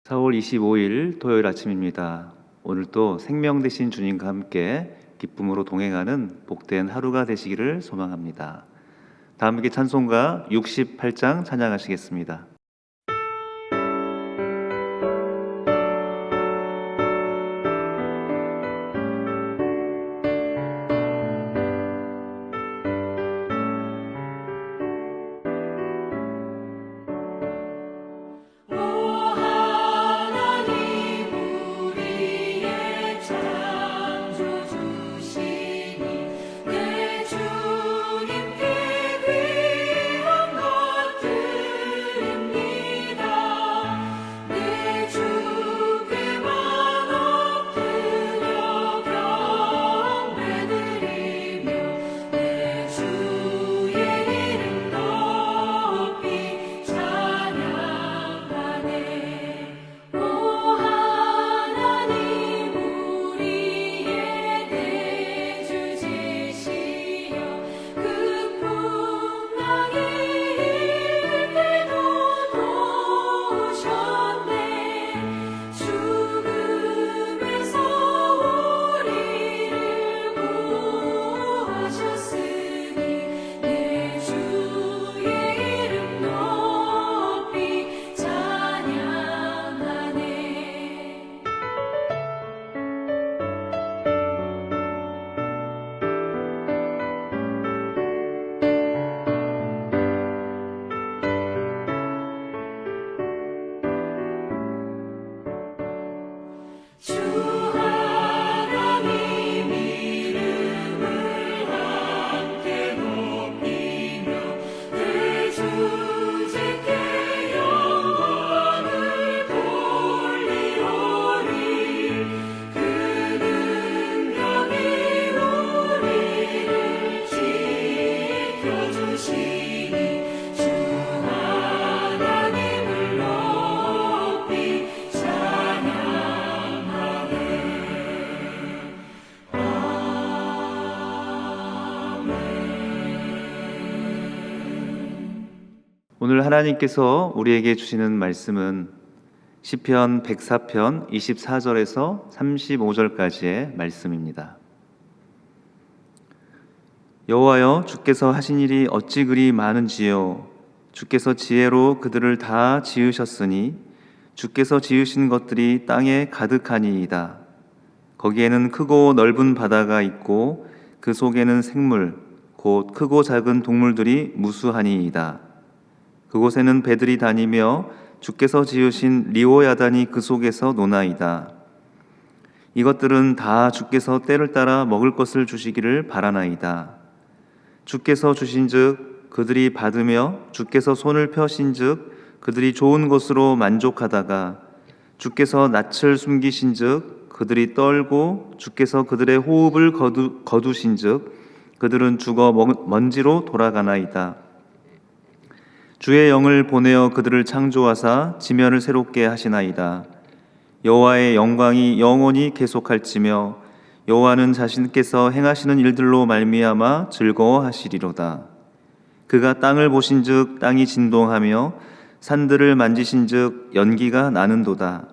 4월 25일 토요일 아침입니다. 오늘도 생명 되신 주님과 함께 기쁨으로 동행하는 복된 하루가 되시기를 소망합니다. 다 함께 찬송가 68장 찬양하시겠습니다. 오늘 하나님께서 우리에게 주시는 말씀은 시편 104편 24절에서 35절까지의 말씀입니다. 여호와여, 주께서 하신 일이 어찌 그리 많은지요. 주께서 지혜로 그들을 다 지으셨으니 주께서 지으신 것들이 땅에 가득하니이다. 거기에는 크고 넓은 바다가 있고 그 속에는 생물 곧 크고 작은 동물들이 무수하니이다. 그곳에는 배들이 다니며 주께서 지으신 리오야단이 그 속에서 노나이다. 이것들은 다 주께서 때를 따라 먹을 것을 주시기를 바라나이다. 주께서 주신즉 그들이 받으며 주께서 손을 펴신즉 그들이 좋은 것으로 만족하다가 주께서 낯을 숨기신즉 그들이 떨고 주께서 그들의 호흡을 거두신즉 그들은 죽어 먼지로 돌아가나이다. 주의 영을 보내어 그들을 창조하사 지면을 새롭게 하시나이다. 여호와의 영광이 영원히 계속할지며 여호와는 자신께서 행하시는 일들로 말미암아 즐거워하시리로다. 그가 땅을 보신즉 땅이 진동하며 산들을 만지신즉 연기가 나는도다.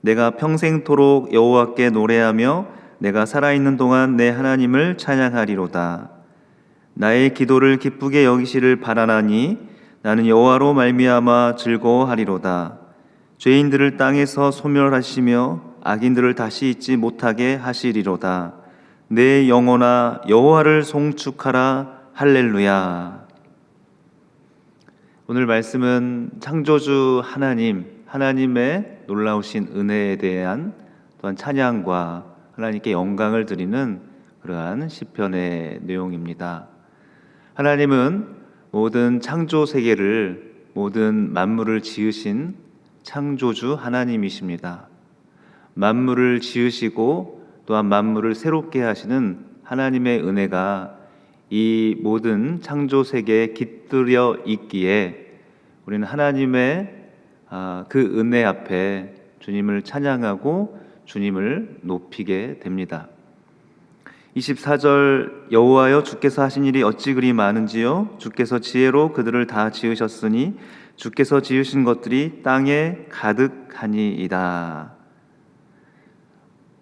내가 평생토록 여호와께 노래하며 내가 살아있는 동안 내 하나님을 찬양하리로다. 나의 기도를 기쁘게 여기시를 바라나니 나는 여호와로 말미암아 즐거워하리로다. 죄인들을 땅에서 소멸하시며 악인들을 다시 잊지 못하게 하시리로다. 내 영혼아 여호와를 송축하라. 할렐루야. 오늘 말씀은 창조주 하나님의 놀라우신 은혜에 대한 또한 찬양과 하나님께 영광을 드리는 그러한 시편의 내용입니다. 하나님은 모든 창조 세계를, 모든 만물을 지으신 창조주 하나님이십니다. 만물을 지으시고 또한 만물을 새롭게 하시는 하나님의 은혜가 이 모든 창조 세계에 깃들여 있기에 우리는 하나님의 그 은혜 앞에 주님을 찬양하고 주님을 높이게 됩니다. 24절 여호와여 주께서 하신 일이 어찌 그리 많은지요. 주께서 지혜로 그들을 다 지으셨으니 주께서 지으신 것들이 땅에 가득하니이다.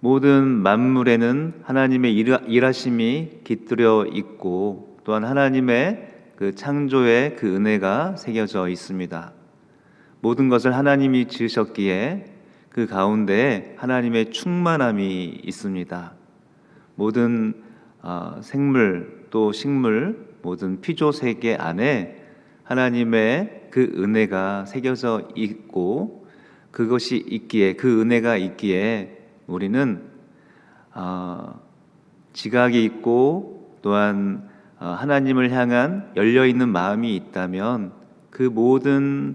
모든 만물에는 하나님의 일하심이 깃들여 있고 또한 하나님의 그 창조의 그 은혜가 새겨져 있습니다. 모든 것을 하나님이 지으셨기에 그 가운데 하나님의 충만함이 있습니다. 모든 생물 또 식물, 모든 피조 세계 안에 하나님의 그 은혜가 새겨져 있고 그것이 있기에, 그 은혜가 있기에 우리는 지각이 있고 또한 하나님을 향한 열려있는 마음이 있다면 그 모든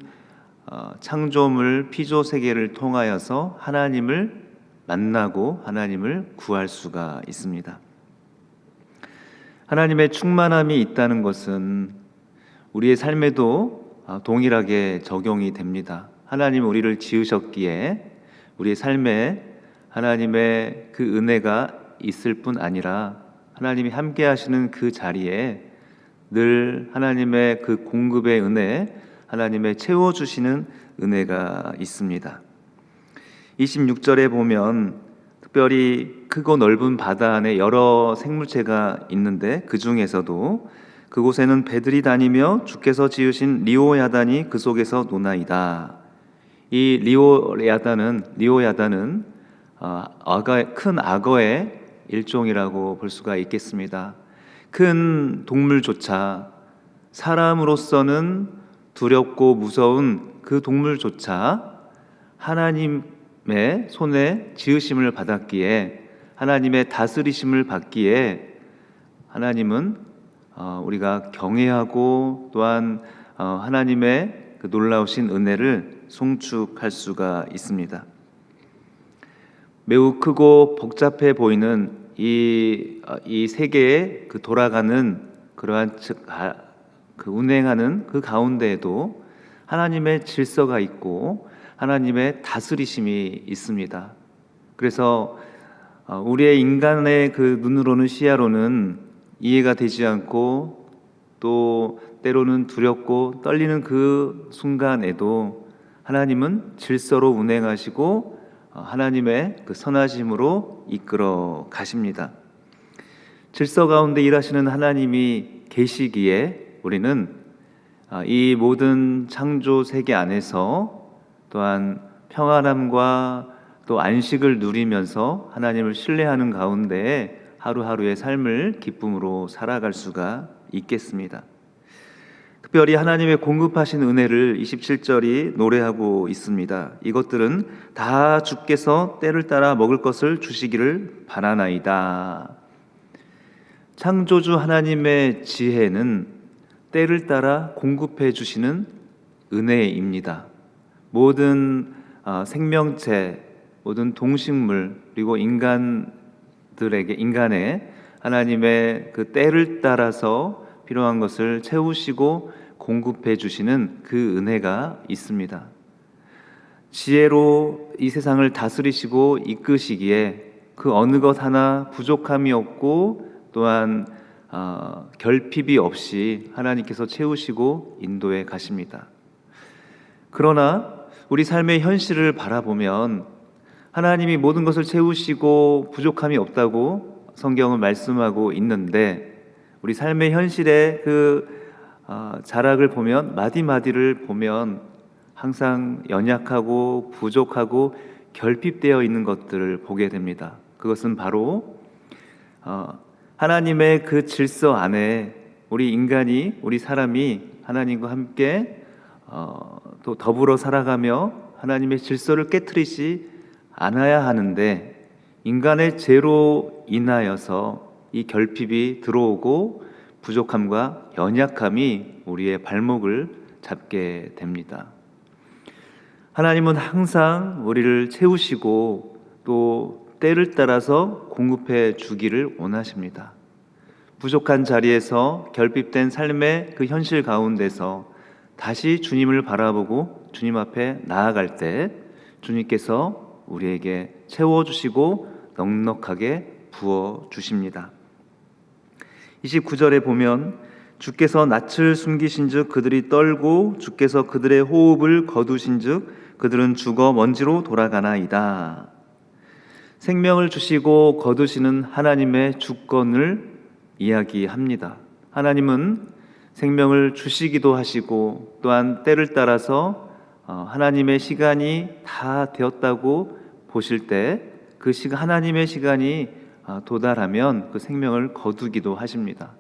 창조물 피조 세계를 통하여서 하나님을 만나고 하나님을 구할 수가 있습니다. 하나님의 충만함이 있다는 것은 우리의 삶에도 동일하게 적용이 됩니다. 하나님 우리를 지으셨기에 우리의 삶에 하나님의 그 은혜가 있을 뿐 아니라 하나님이 함께 하시는 그 자리에 늘 하나님의 그 공급의 은혜, 하나님의 채워주시는 은혜가 있습니다. 26절에 보면 특별히 크고 넓은 바다 안에 여러 생물체가 있는데 그 중에서도 그곳에는 배들이 다니며 주께서 지으신 리오야단이 그 속에서 노나이다. 이 리오야단은 큰 악어의 일종이라고 볼 수가 있겠습니다. 큰 동물조차 사람으로서는 두렵고 무서운 그 동물조차 하나님의 손에 지으심을 받았기에, 하나님의 다스리심을 받기에 하나님은 우리가 경외하고 또한 하나님의 그 놀라우신 은혜를 송축할 수가 있습니다. 매우 크고 복잡해 보이는 이 세계에 그 돌아가는 그러한 그 운행하는 그 가운데에도 하나님의 질서가 있고 하나님의 다스리심이 있습니다. 그래서 우리의 인간의 그 눈으로는, 시야로는 이해가 되지 않고 또 때로는 두렵고 떨리는 그 순간에도 하나님은 질서로 운행하시고 하나님의 그 선하심으로 이끌어 가십니다. 질서 가운데 일하시는 하나님이 계시기에 우리는 이 모든 창조 세계 안에서 또한 평안함과 또 안식을 누리면서 하나님을 신뢰하는 가운데 하루하루의 삶을 기쁨으로 살아갈 수가 있겠습니다. 특별히 하나님의 공급하신 은혜를 27절이 노래하고 있습니다. 이것들은 다 주께서 때를 따라 먹을 것을 주시기를 바라나이다. 창조주 하나님의 지혜는 때를 따라 공급해 주시는 은혜입니다. 모든 생명체, 모든 동식물, 그리고 인간의 하나님의 그 때를 따라서 필요한 것을 채우시고 공급해 주시는 그 은혜가 있습니다. 지혜로 이 세상을 다스리시고 이끄시기에 그 어느 것 하나 부족함이 없고 또한 결핍이 없이 하나님께서 채우시고 인도해 가십니다. 그러나 우리 삶의 현실을 바라보면 하나님이 모든 것을 채우시고 부족함이 없다고 성경은 말씀하고 있는데 우리 삶의 현실의 그 자락을 보면, 마디마디를 보면 항상 연약하고 부족하고 결핍되어 있는 것들을 보게 됩니다. 그것은 바로 하나님의 그 질서 안에 우리 사람이 하나님과 함께 또 더불어 살아가며 하나님의 질서를 깨트리지 않아야 하는데 인간의 죄로 인하여서 이 결핍이 들어오고 부족함과 연약함이 우리의 발목을 잡게 됩니다. 하나님은 항상 우리를 채우시고 또 때를 따라서 공급해 주기를 원하십니다. 부족한 자리에서 결핍된 삶의 그 현실 가운데서 다시 주님을 바라보고 주님 앞에 나아갈 때 주님께서 우리에게 채워주시고 넉넉하게 부어주십니다. 29절에 보면 주께서 낯을 숨기신즉 그들이 떨고 주께서 그들의 호흡을 거두신즉 그들은 죽어 먼지로 돌아가나이다. 생명을 주시고 거두시는 하나님의 주권을 이야기합니다. 하나님은 생명을 주시기도 하시고 또한 때를 따라서 하나님의 시간이 다 되었다고 보실 때 그 시간, 하나님의 시간이 도달하면 그 생명을 거두기도 하십니다.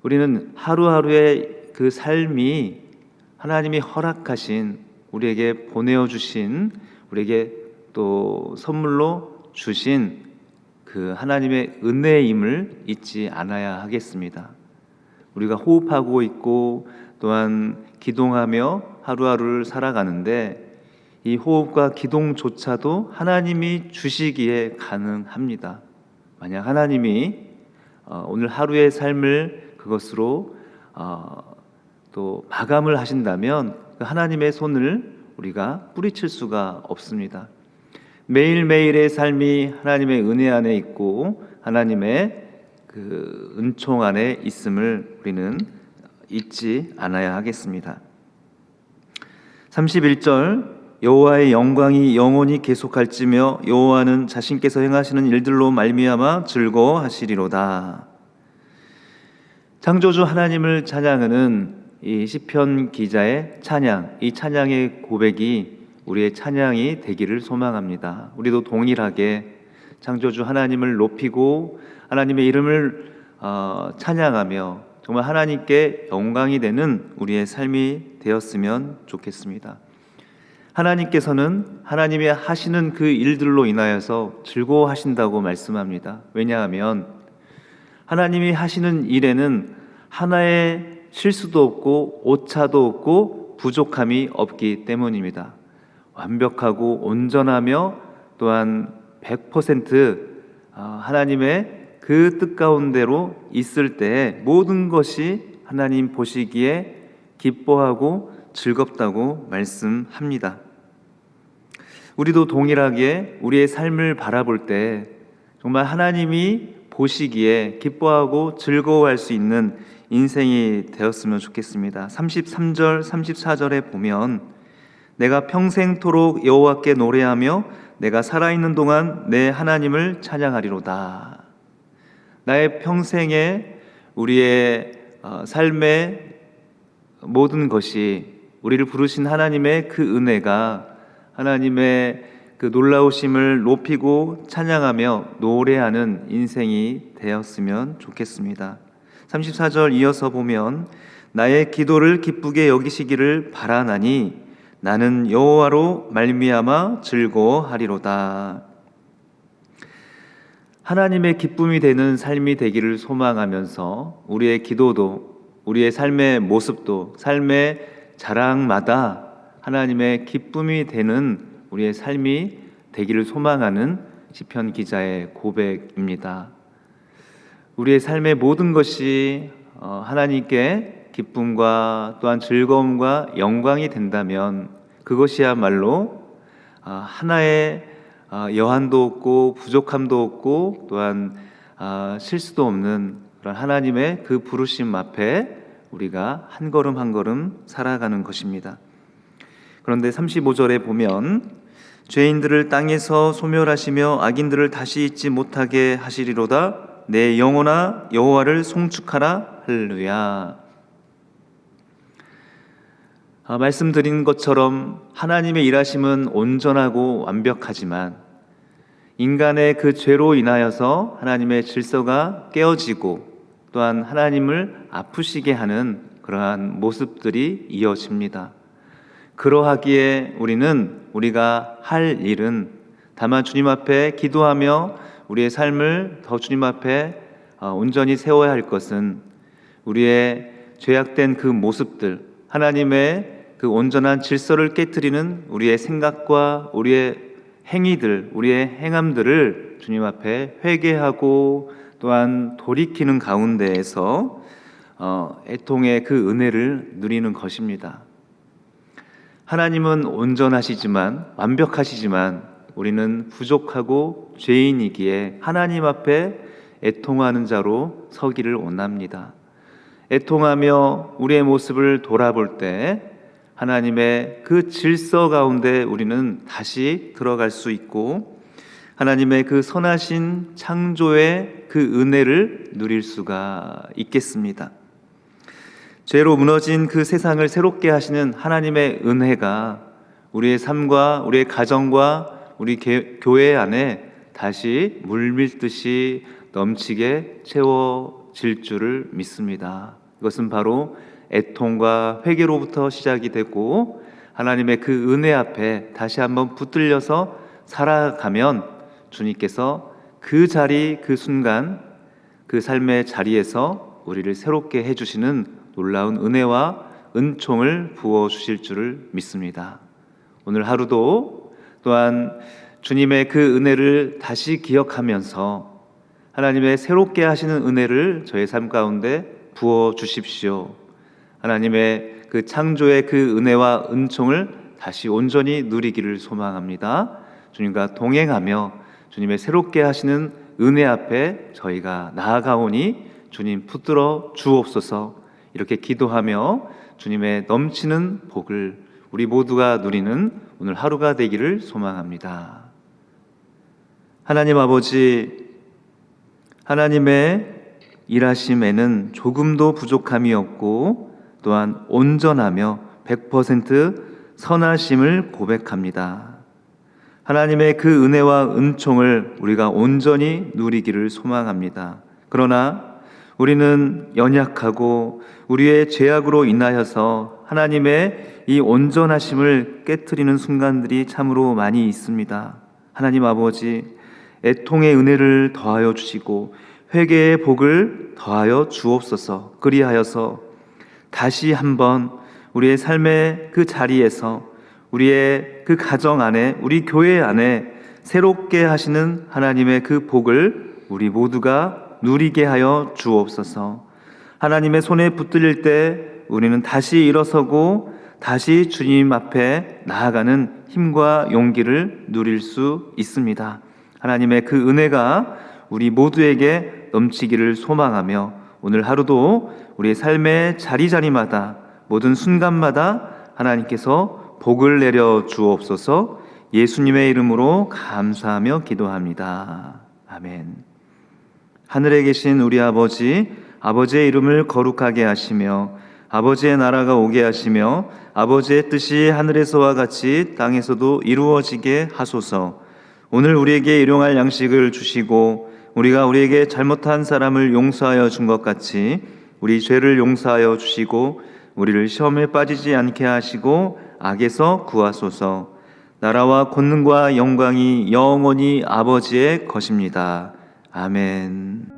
우리는 하루하루의 그 삶이 하나님이 허락하신, 우리에게 보내어 주신, 우리에게 또 선물로 주신 그 하나님의 은혜임을 잊지 않아야 하겠습니다. 우리가 호흡하고 있고 또한 기동하며 하루하루를 살아가는데 이 호흡과 기동조차도 하나님이 주시기에 가능합니다. 만약 하나님이 오늘 하루의 삶을 그것으로 또 마감을 하신다면 그 하나님의 손을 우리가 뿌리칠 수가 없습니다. 매일매일의 삶이 하나님의 은혜 안에 있고 하나님의 그 은총 안에 있음을 우리는 잊지 않아야 하겠습니다. 31절 여호와의 영광이 영원히 계속할지며 여호와는 자신께서 행하시는 일들로 말미암아 즐거워하시리로다. 창조주 하나님을 찬양하는 이 시편 기자의 찬양, 이 찬양의 고백이 우리의 찬양이 되기를 소망합니다. 우리도 동일하게 창조주 하나님을 높이고 하나님의 이름을 찬양하며 정말 하나님께 영광이 되는 우리의 삶이 되었으면 좋겠습니다. 하나님께서는 하나님이 하시는 그 일들로 인하여서 즐거워하신다고 말씀합니다. 왜냐하면 하나님이 하시는 일에는 하나의 실수도 없고 오차도 없고 부족함이 없기 때문입니다. 완벽하고 온전하며 또한 100% 하나님의 그 뜻 가운데로 있을 때 모든 것이 하나님 보시기에 기뻐하고 즐겁다고 말씀합니다. 우리도 동일하게 우리의 삶을 바라볼 때 정말 하나님이 보시기에 기뻐하고 즐거워할 수 있는 인생이 되었으면 좋겠습니다. 33절, 34절에 보면 내가 평생토록 여호와께 노래하며 내가 살아있는 동안 내 하나님을 찬양하리로다. 나의 평생에 우리의 삶의 모든 것이 우리를 부르신 하나님의 그 은혜가 하나님의 그 놀라우심을 높이고 찬양하며 노래하는 인생이 되었으면 좋겠습니다. 34절 이어서 보면 나의 기도를 기쁘게 여기시기를 바라나니 나는 여호와로 말미암아 즐거워하리로다. 하나님의 기쁨이 되는 삶이 되기를 소망하면서 우리의 기도도 우리의 삶의 모습도 삶의 자랑마다 하나님의 기쁨이 되는 우리의 삶이 되기를 소망하는 시편 기자의 고백입니다. 우리의 삶의 모든 것이 하나님께 기쁨과 또한 즐거움과 영광이 된다면 그것이야말로 하나의 여한도 없고 부족함도 없고 또한 실수도 없는 그런 하나님의 그 부르심 앞에 우리가 한 걸음 한 걸음 살아가는 것입니다. 그런데 35절에 보면 죄인들을 땅에서 소멸하시며 악인들을 다시 잊지 못하게 하시리로다. 내 영혼아 여호와를 송축하라. 할렐루야. 말씀드린 것처럼 하나님의 일하심은 온전하고 완벽하지만 인간의 그 죄로 인하여서 하나님의 질서가 깨어지고 또한 하나님을 아프시게 하는 그러한 모습들이 이어집니다. 그러하기에 우리가 할 일은 다만 주님 앞에 기도하며 우리의 삶을 더 주님 앞에 온전히 세워야 할 것은 우리의 죄악된 그 모습들, 하나님의 그 온전한 질서를 깨트리는 우리의 생각과 우리의 행위들, 우리의 행함들을 주님 앞에 회개하고 또한 돌이키는 가운데에서 애통의 그 은혜를 누리는 것입니다. 하나님은 온전하시지만 완벽하시지만 우리는 부족하고 죄인이기에 하나님 앞에 애통하는 자로 서기를 원합니다. 애통하며 우리의 모습을 돌아볼 때 하나님의 그 질서 가운데 우리는 다시 들어갈 수 있고 하나님의 그 선하신 창조의 그 은혜를 누릴 수가 있겠습니다. 죄로 무너진 그 세상을 새롭게 하시는 하나님의 은혜가 우리의 삶과 우리의 가정과 우리 교회 안에 다시 물밀듯이 넘치게 채워질 줄을 믿습니다. 이것은 바로 애통과 회개로부터 시작이 되고 하나님의 그 은혜 앞에 다시 한번 붙들려서 살아가면 주님께서 그 자리, 그 순간, 그 삶의 자리에서 우리를 새롭게 해주시는 놀라운 은혜와 은총을 부어주실 줄을 믿습니다. 오늘 하루도 또한 주님의 그 은혜를 다시 기억하면서 하나님의 새롭게 하시는 은혜를 저의 삶 가운데 부어주십시오. 하나님의 그 창조의 그 은혜와 은총을 다시 온전히 누리기를 소망합니다. 주님과 동행하며 주님의 새롭게 하시는 은혜 앞에 저희가 나아가오니 주님 붙들어 주옵소서. 이렇게 기도하며 주님의 넘치는 복을 우리 모두가 누리는 오늘 하루가 되기를 소망합니다. 하나님 아버지, 하나님의 일하심에는 조금도 부족함이 없고 또한 온전하며 100% 선하심을 고백합니다. 하나님의 그 은혜와 은총을 우리가 온전히 누리기를 소망합니다. 그러나 우리는 연약하고 우리의 죄악으로 인하여서 하나님의 이 온전하심을 깨트리는 순간들이 참으로 많이 있습니다. 하나님 아버지, 애통의 은혜를 더하여 주시고 회개의 복을 더하여 주옵소서. 그리하여서 다시 한번 우리의 삶의 그 자리에서 우리의 그 가정 안에, 우리 교회 안에 새롭게 하시는 하나님의 그 복을 우리 모두가 누리게 하여 주옵소서. 하나님의 손에 붙들릴 때 우리는 다시 일어서고 다시 주님 앞에 나아가는 힘과 용기를 누릴 수 있습니다. 하나님의 그 은혜가 우리 모두에게 넘치기를 소망하며 오늘 하루도 우리의 삶의 자리자리마다 모든 순간마다 하나님께서 복을 내려 주옵소서. 예수님의 이름으로 감사하며 기도합니다. 아멘. 하늘에 계신 우리 아버지, 아버지의 이름을 거룩하게 하시며 아버지의 나라가 오게 하시며 아버지의 뜻이 하늘에서와 같이 땅에서도 이루어지게 하소서. 오늘 우리에게 일용할 양식을 주시고 우리가 우리에게 잘못한 사람을 용서하여 준 것 같이 우리 죄를 용서하여 주시고 우리를 시험에 빠지지 않게 하시고 악에서 구하소서. 나라와 권능과 영광이 영원히 아버지의 것입니다. 아멘.